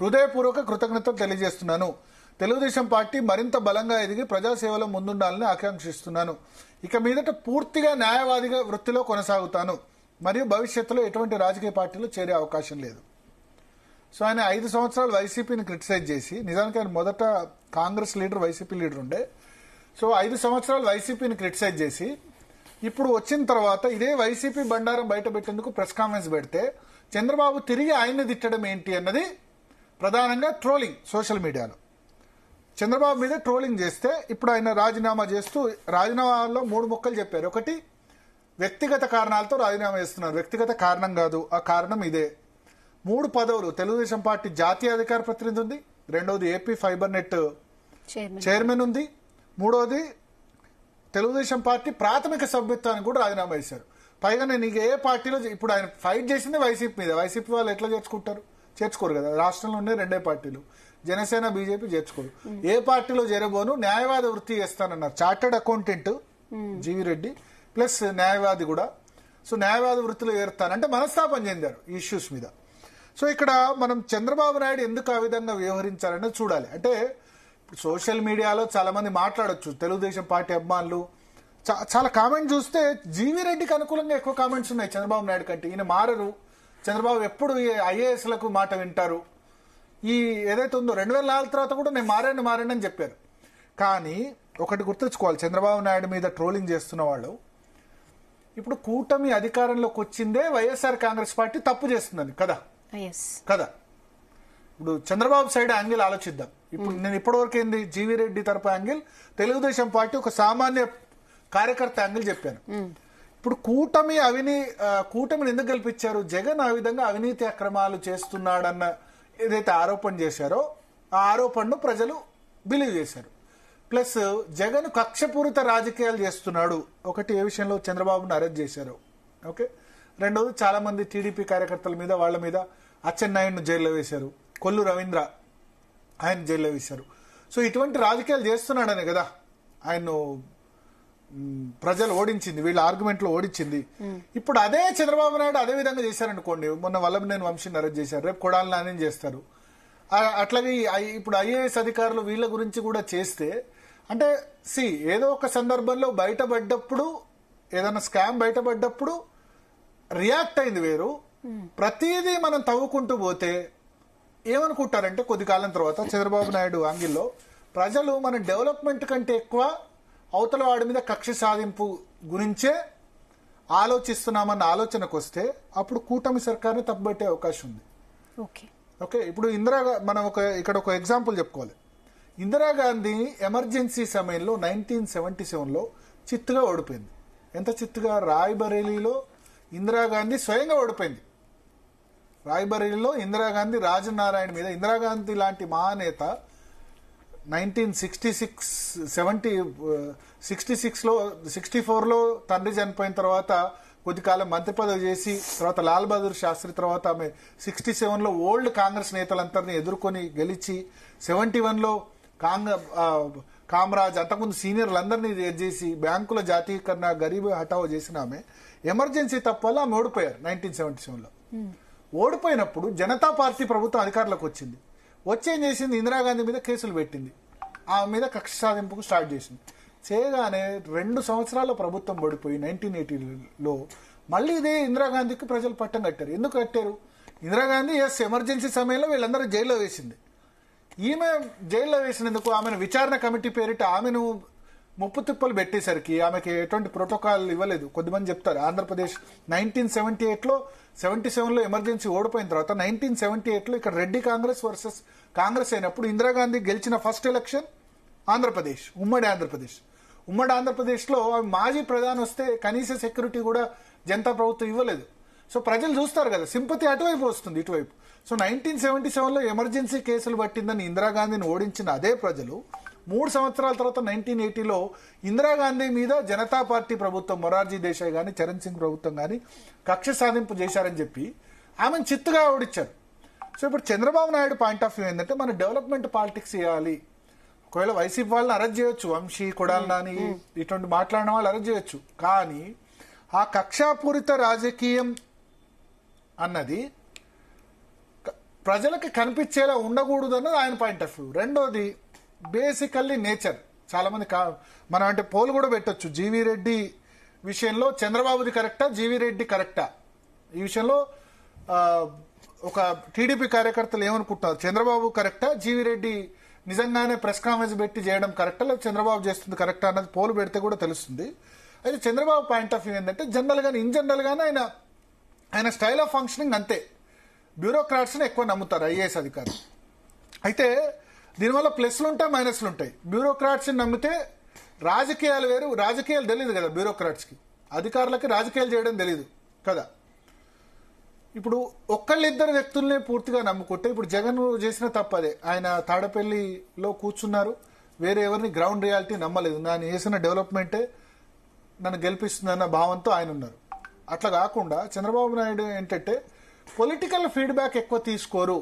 హృదయపూర్వక కృతజ్ఞతలు తెలియజేస్తున్నాను. తెలుగుదేశం పార్టీ మరింత బలంగా ఎదిగి ప్రజాసేవలో ముందుండాలని ఆకాంక్షిస్తున్నాను. ఇక మీదట పూర్తిగా న్యాయవాదిగా వృత్తిలో కొనసాగుతాను మరియు భవిష్యత్తులో ఎటువంటి రాజకీయ పార్టీలో చేరే అవకాశం లేదు. సో ఆయన 5 సంవత్సరాలు వైసీపీని క్రిటిసైజ్ చేసి, నిజానికి ఆయన మొదట కాంగ్రెస్ లీడర్, వైసీపీ లీడర్ ఉండే. సో 5 సంవత్సరాలు వైసీపీని క్రిటిసైజ్ చేసి ఇప్పుడు వచ్చిన తర్వాత ఇదే వైసీపీ బండారం బయట పెట్టేందుకు ప్రెస్ కాన్ఫరెన్స్ పెడితే చంద్రబాబు తిరిగి ఆయన్ని తిట్టడం ఏంటి అన్నది ప్రధానంగా ట్రోలింగ్ సోషల్ మీడియాలో. చంద్రబాబు మీద ట్రోలింగ్ చేస్తే ఇప్పుడు ఆయన రాజీనామా చేస్తూ రాజీనామాలో 3 ముక్కలు చెప్పారు. ఒకటి, వ్యక్తిగత కారణాలతో రాజీనామా చేస్తున్నారు. వ్యక్తిగత కారణం కాదు, ఆ కారణం ఇదే. 3 పదవులు తెలుగుదేశం పార్టీ జాతీయ అధికార ప్రతినిధి ఉంది, రెండవది ఏపీ ఫైబర్ నెట్ చైర్మన్ ఉంది, మూడవది తెలుగుదేశం పార్టీ ప్రాథమిక సభ్యత్వానికి కూడా రాజీనామా చేశారు. పైగా నేను ఏ పార్టీలో ఇప్పుడు ఆయన ఫైట్ చేసింది వైసీపీ మీద. వైసీపీ వాళ్ళు ఎట్లా చేర్చుకోరు కదా, రాష్ట్రంలో ఉండే 2 పార్టీలు జనసేన బీజేపీ చేర్చుకోరు. ఏ పార్టీలో చేరబోను, న్యాయవాద వృత్తి చేస్తానన్నారు. చార్టర్డ్ అకౌంటెంట్ జీవి రెడ్డి ప్లస్ న్యాయవాది కూడా. సో న్యాయవాద వృత్తిలో చేరుతానంటే మనస్తాపం చెందారు ఈ ఇష్యూస్ మీద. సో ఇక్కడ మనం చంద్రబాబు నాయుడు ఎందుకు ఆ విధంగా వ్యవహరించారనేది చూడాలి. అంటే సోషల్ మీడియాలో చాలా మంది మాట్లాడొచ్చు, తెలుగుదేశం పార్టీ అభిమానులు చాలా కామెంట్ చూస్తే జీవి రెడ్డికి అనుకూలంగా ఎక్కువ కామెంట్స్ ఉన్నాయి చంద్రబాబు నాయుడు కంటే. ఈయన మారరు, చంద్రబాబు ఎప్పుడు ఐఏఎస్లకు మాట వింటారు, ఈ ఏదైతే ఉందో 2004 తర్వాత కూడా నేను మారాను అని చెప్పారు. కానీ ఒకటి గుర్తుంచుకోవాలి, చంద్రబాబు నాయుడు మీద ట్రోలింగ్ చేస్తున్న వాళ్ళు ఇప్పుడు కూటమి అధికారంలోకి వచ్చిందే వైఎస్ఆర్ కాంగ్రెస్ పార్టీ తప్పు చేస్తుందని కదా. ఇప్పుడు చంద్రబాబు సైడ్ యాంగిల్ ఆలోచిద్దాం. ఇప్పుడు నేను ఇప్పటివరకు ఏంది జీవి రెడ్డి తరపు యాంగిల్, తెలుగుదేశం పార్టీ ఒక సామాన్య కార్యకర్త యాంగిల్ చెప్పాను. ఇప్పుడు కూటమిని ఎందుకు గెలిపించారు? జగన్ ఆ విధంగా అవినీతి అక్రమాలు చేస్తున్నాడన్న ఏదైతే ఆరోపణ చేశారో ఆ ఆరోపణను ప్రజలు బిలీవ్ చేశారు. ప్లస్ జగన్ కక్షపూరిత రాజకీయాలు చేస్తున్నాడు. ఒకటి, ఏ విషయంలో చంద్రబాబును అరెస్ట్ చేశారు. ఓకే, రెండవది చాలా మంది టీడీపీ కార్యకర్తల మీద వాళ్ళ మీద అచ్చెన్నాయుడును జైల్లో వేశారు, కొల్లు రవీంద్ర ఆయన జైల్లో వేశారు. సో ఇటువంటి రాజకీయాలు చేస్తున్నాడనే కదా ఆయన్ను ప్రజలు ఓడించింది, వీళ్ళ ఆర్గ్యుమెంట్లో ఓడించింది. ఇప్పుడు అదే చంద్రబాబు నాయుడు అదే విధంగా చేశారనుకోండి, మొన్న వల్లభనేని వంశీని అరెస్ట్ చేశారు, రేపు కొడాలి నానిని చేస్తారు. అట్లాగే ఇప్పుడు ఐఏఎస్ అధికారులు వీళ్ళ గురించి కూడా చేస్తే, అంటే ఏదో ఒక సందర్భంలో బయటపడ్డప్పుడు, ఏదైనా స్కామ్ బయటపడ్డప్పుడు రియాక్ట్ అయింది వేరు. ప్రతిదీ మనం తవ్వుకుంటూ పోతే ఏమనుకుంటారంటే కొద్ది కాలం తర్వాత చంద్రబాబు నాయుడు యాంగిల్లో ప్రజలు మన డెవలప్మెంట్ కంటే ఎక్కువ అవతల వాడి మీద కక్ష సాధింపు గురించే ఆలోచిస్తున్నామన్న ఆలోచనకు వస్తే అప్పుడు కూటమి సర్కార్ని తప్పుబట్టే అవకాశం ఉంది. ఓకే, ఇప్పుడు మనం ఇక్కడ ఒక ఎగ్జాంపుల్ చెప్పుకోవాలి. ఇందిరాగాంధీ ఎమర్జెన్సీ సమయంలో 1977లో చిత్తుగా ఓడిపోయింది. ఎంత చిత్తుగా? రాయ్బరేలీలో ఇందిరాగాంధీ స్వయంగా ఓడిపోయింది. రాయ్బరేలీలో ఇందిరాగాంధీ రాజనారాయణ మీద, ఇందిరాగాంధీ లాంటి మహానేత 1964లో తండ్రి చనిపోయిన తర్వాత కొద్ది కాలం మంత్రి పదవి చేసి తర్వాత లాల్ బహదూర్ శాస్త్రి తర్వాత ఆమె 67లో ఓల్డ్ కాంగ్రెస్ నేతలందరినీ ఎదుర్కొని గెలిచి 71లో కామరాజ్ అంతకుముందు సీనియర్లందరినీ చేసి బ్యాంకుల జాతీయకరణ, గరీబ్ హఠావో చేసిన ఆమె ఎమర్జెన్సీ తప్ప వల్ల ఆమె ఓడిపోయారు 1977లో. ఓడిపోయినప్పుడు జనతా పార్టీ ప్రభుత్వం అధికారంలోకి వచ్చింది. వచ్చేం చేసింది? ఇందిరాగాంధీ మీద కేసులు పెట్టింది, ఆమె మీద కక్ష సాధింపుకు స్టార్ట్ చేసింది. చేయగానే 2 సంవత్సరాల ప్రభుత్వం పడిపోయి 1980లో మళ్ళీ ఇదే ఇందిరాగాంధీకి ప్రజలు పట్టం కట్టారు. ఎందుకు కట్టారు? ఇందిరాగాంధీ ఎమర్జెన్సీ సమయంలో వీళ్ళందరూ జైల్లో వేసింది. ఈమె జైల్లో వేసినందుకు ఆమెను విచారణ కమిటీ పేరిట ఆమెను ముప్పు తిప్పలు పెట్టేసరికి ఆమెకి ఎటువంటి ప్రోటోకాల్ ఇవ్వలేదు. కొద్దిమంది చెప్తారు ఆంధ్రప్రదేశ్ 1978లో 77లో ఎమర్జెన్సీ ఓడిపోయిన తర్వాత 1978లో ఇక్కడ రెడ్డి కాంగ్రెస్ వర్సెస్ కాంగ్రెస్ అయినప్పుడు ఇందిరాగాంధీ గెలిచిన ఫస్ట్ ఎలక్షన్ ఆంధ్రప్రదేశ్, ఉమ్మడి ఆంధ్రప్రదేశ్లో మాజీ ప్రధాని వస్తే కనీస సెక్యూరిటీ కూడా జనతా ప్రభుత్వం ఇవ్వలేదు. సో ప్రజలు చూస్తారు కదా, సింపతి అటువైపు వస్తుంది, ఇటువైపు. సో 1977లో ఎమర్జెన్సీ కేసులు పట్టిందని ఇందిరాగాంధీని ఓడించిన అదే ప్రజలు 3 సంవత్సరాల తర్వాత 1980లో ఇందిరాగాంధీ మీద జనతా పార్టీ ప్రభుత్వం, మొరార్జీ దేశాయ్ గాని చరణ్ సింగ్ ప్రభుత్వం గాని కక్ష సాధింపు చేశారని చెప్పి ఆమెను చిత్తుగా ఓడించారు. సో ఇప్పుడు Chandrababu Naidu point of view ఏంటంటే మన డెవలప్మెంట్ పాలిటిక్స్ చేయాలి. ఒకవేళ వైసీపీ వాళ్ళని అరెస్ట్ చేయొచ్చు, వంశీ, కొడాలి నాని ఇటువంటి మాట్లాడిన వాళ్ళు అరెస్ట్ చేయొచ్చు. కానీ ఆ కక్షాపూరిత రాజకీయం అన్నది ప్రజలకు కనిపించేలా ఉండకూడదు అన్నది ఆయన పాయింట్ ఆఫ్ వ్యూ. రెండోది బేసికల్లీ నేచర్. చాలా మంది మనం అంటే పోల్ కూడా పెట్టొచ్చు, జీవీ రెడ్డి విషయంలో చంద్రబాబుది కరెక్టా, జీవీ రెడ్డి కరెక్టా? ఈ విషయంలో ఒక టీడీపీ కార్యకర్తలు ఏమనుకుంటున్నారు, చంద్రబాబు కరెక్టా, జీవీ రెడ్డి నిజంగానే ప్రెస్ కాన్ఫరెన్స్ పెట్టి చేయడం కరెక్టా, లేదా చంద్రబాబు చేస్తుంది కరెక్టా అన్నది పోలు పెడితే కూడా తెలుస్తుంది. అయితే చంద్రబాబు పాయింట్ ఆఫ్ వ్యూ ఏంటంటే ఇన్ జనరల్ గానే ఆయన స్టైల్ ఆఫ్ ఫంక్షనింగ్ అంతే, బ్యూరోక్రాట్స్ని ఎక్కువ నమ్ముతారు ఐఏఎస్ అధికారులు. అయితే దీనివల్ల ప్లస్లు ఉంటాయి, మైనస్లు ఉంటాయి. బ్యూరోక్రాట్స్ని నమ్మితే రాజకీయాలు వేరు, రాజకీయాలు తెలియదు కదా బ్యూరోక్రాట్స్కి, అధికారులకి రాజకీయాలు చేయడం తెలియదు కదా. ఇప్పుడు ఒక్కళ్ళిద్దరు వ్యక్తుల్ని పూర్తిగా నమ్ముకుంటే, ఇప్పుడు జగన్ చేసిన తప్పదే, ఆయన తాడపల్లిలో కూర్చున్నారు, వేరే ఎవరిని గ్రౌండ్ రియాలిటీ నమ్మలేదు, నేను చేసిన డెవలప్మెంటే నన్ను గెలిపిస్తుందన్న భావంతో ఆయన ఉన్నారు. అట్లా కాకుండా చంద్రబాబు నాయుడు ఏంటంటే పొలిటికల్ ఫీడ్బ్యాక్ ఎక్కువ తీసుకోరు,